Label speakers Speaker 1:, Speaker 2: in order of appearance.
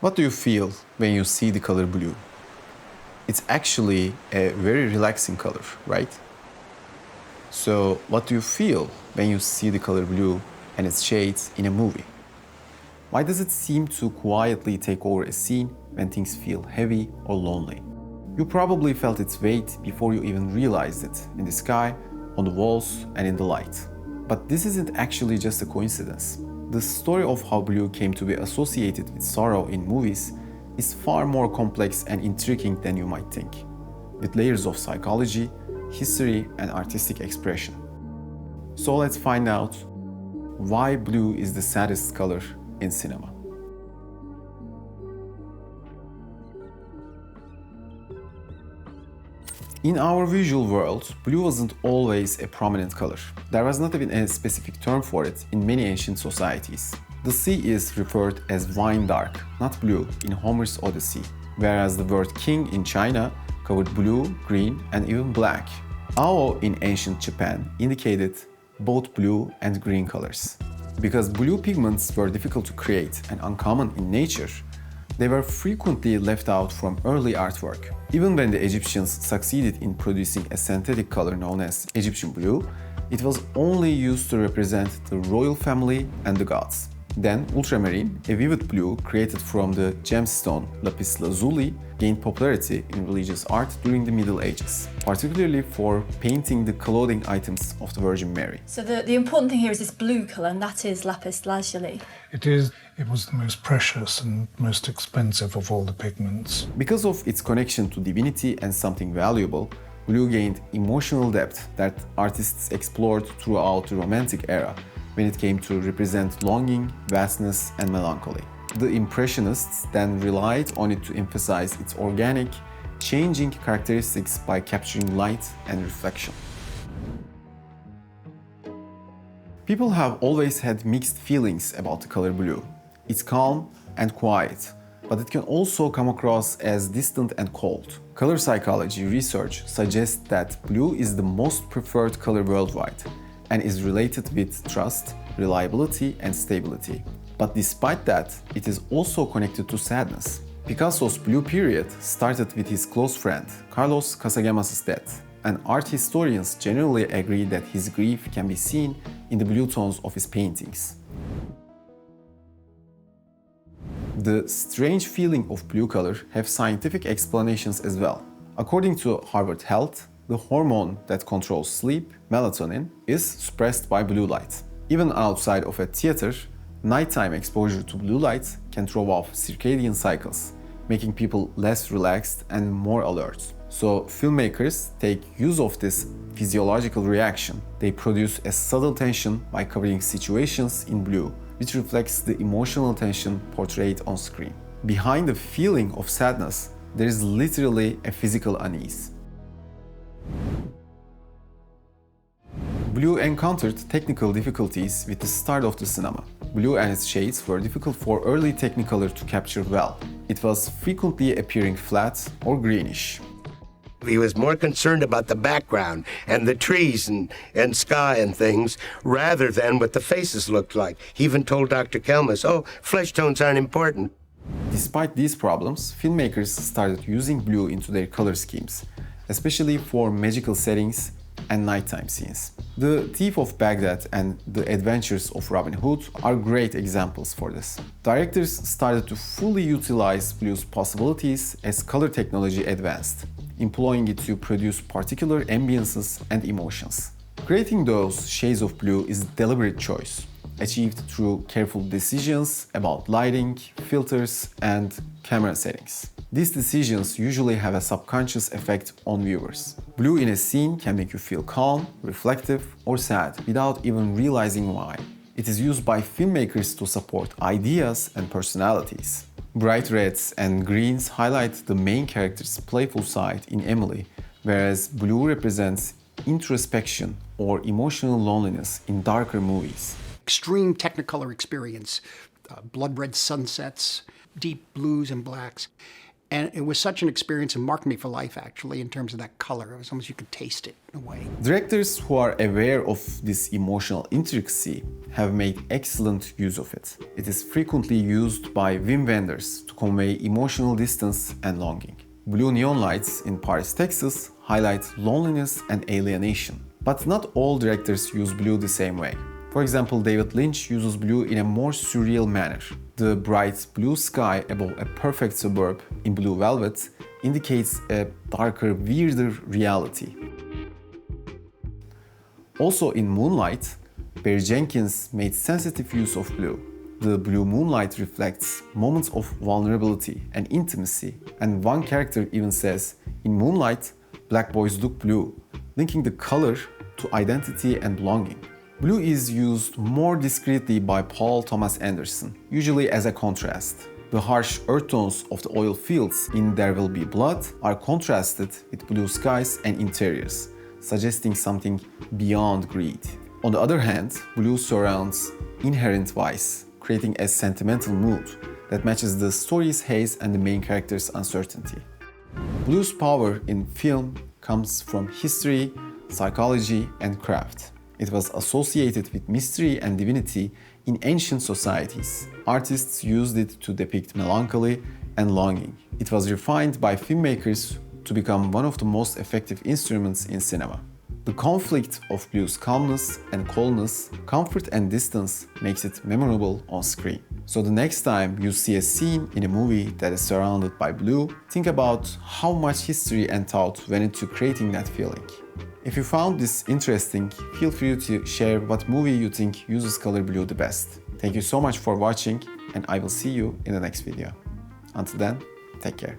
Speaker 1: What do you feel when you see the color blue? It's actually a very relaxing color, right? So, what do you feel when you see the color blue and its shades in a movie? Why does it seem to quietly take over a scene when things feel heavy or lonely? You probably felt its weight before you even realized it in the sky, on the walls, and in the light. But this isn't actually just a coincidence. The story of how blue came to be associated with sorrow in movies is far more complex and intriguing than you might think, with layers of psychology, history, and artistic expression. So let's find out why blue is the saddest color in cinema. In our visual world, blue wasn't always a prominent color. There was not even a specific term for it in many ancient societies. The sea is referred as wine dark, not blue, in Homer's Odyssey, whereas the word king in China covered blue, green, and even black. Ao in ancient Japan indicated both blue and green colors. Because blue pigments were difficult to create and uncommon in nature, they were frequently left out from early artwork. Even when the Egyptians succeeded in producing a synthetic color known as Egyptian blue, it was only used to represent the royal family and the gods. Then, ultramarine, a vivid blue created from the gemstone lapis lazuli, gained popularity in religious art during the Middle Ages, particularly for painting the clothing items of the Virgin Mary.
Speaker 2: So the important thing here is this blue colour, and that is lapis lazuli.
Speaker 3: It is. It was the most precious and most expensive of all the pigments.
Speaker 1: Because of its connection to divinity and something valuable, blue gained emotional depth that artists explored throughout the Romantic era when it came to represent longing, vastness, and melancholy. The Impressionists then relied on it to emphasize its organic, changing characteristics by capturing light and reflection. People have always had mixed feelings about the color blue. It's calm and quiet, but it can also come across as distant and cold. Color psychology research suggests that blue is the most preferred color worldwide and is related with trust, reliability, and stability. But despite that, it is also connected to sadness. Picasso's blue period started with his close friend, Carlos Casagemas's death, and art historians generally agree that his grief can be seen in the blue tones of his paintings. The strange feeling of blue color have scientific explanations as well. According to Harvard Health, the hormone that controls sleep, melatonin, is suppressed by blue light. Even outside of a theater, nighttime exposure to blue light can throw off circadian cycles, making people less relaxed and more alert. So filmmakers take use of this physiological reaction. They produce a subtle tension by covering situations in blue, which reflects the emotional tension portrayed on screen. Behind the feeling of sadness, there is literally a physical unease. Blue encountered technical difficulties with the start of the cinema. Blue and its shades were difficult for early Technicolor to capture well. It was frequently appearing flat or greenish.
Speaker 4: He was more concerned about the background and the trees and sky and things rather than what the faces looked like. He even told Dr. Kelmus, oh, flesh tones aren't important.
Speaker 1: Despite these problems, filmmakers started using blue into their color schemes, especially for magical settings and nighttime scenes. The Thief of Baghdad and The Adventures of Robin Hood are great examples for this. Directors started to fully utilize blue's possibilities as color technology advanced, employing it to produce particular ambiances and emotions. Creating those shades of blue is a deliberate choice, achieved through careful decisions about lighting, filters, and camera settings. These decisions usually have a subconscious effect on viewers. Blue in a scene can make you feel calm, reflective, or sad without even realizing why. It is used by filmmakers to support ideas and personalities. Bright reds and greens highlight the main character's playful side in Emily, whereas blue represents introspection or emotional loneliness in darker movies.
Speaker 5: Extreme Technicolor experience, blood red sunsets, deep blues and blacks. And it was such an experience and marked me for life, actually, in terms of that color. It was almost you could taste it in a way.
Speaker 1: Directors who are aware of this emotional intricacy have made excellent use of it. It is frequently used by Wim Wenders to convey emotional distance and longing. Blue neon lights in Paris, Texas highlight loneliness and alienation. But not all directors use blue the same way. For example, David Lynch uses blue in a more surreal manner. The bright blue sky above a perfect suburb in Blue Velvet indicates a darker, weirder reality. Also in Moonlight, Barry Jenkins made sensitive use of blue. The blue moonlight reflects moments of vulnerability and intimacy, and one character even says, "In moonlight, black boys look blue," linking the color to identity and belonging. Blue is used more discreetly by Paul Thomas Anderson, usually as a contrast. The harsh earth tones of the oil fields in There Will Be Blood are contrasted with blue skies and interiors, suggesting something beyond greed. On the other hand, blue surrounds inherent vice, creating a sentimental mood that matches the story's haze and the main character's uncertainty. Blue's power in film comes from history, psychology, and craft. It was associated with mystery and divinity in ancient societies. Artists used it to depict melancholy and longing. It was refined by filmmakers to become one of the most effective instruments in cinema. The conflict of blue's calmness and coldness, comfort and distance makes it memorable on screen. So the next time you see a scene in a movie that is surrounded by blue, think about how much history and thought went into creating that feeling. If you found this interesting, feel free to share what movie you think uses color blue the best. Thank you so much for watching, and I will see you in the next video. Until then, take care.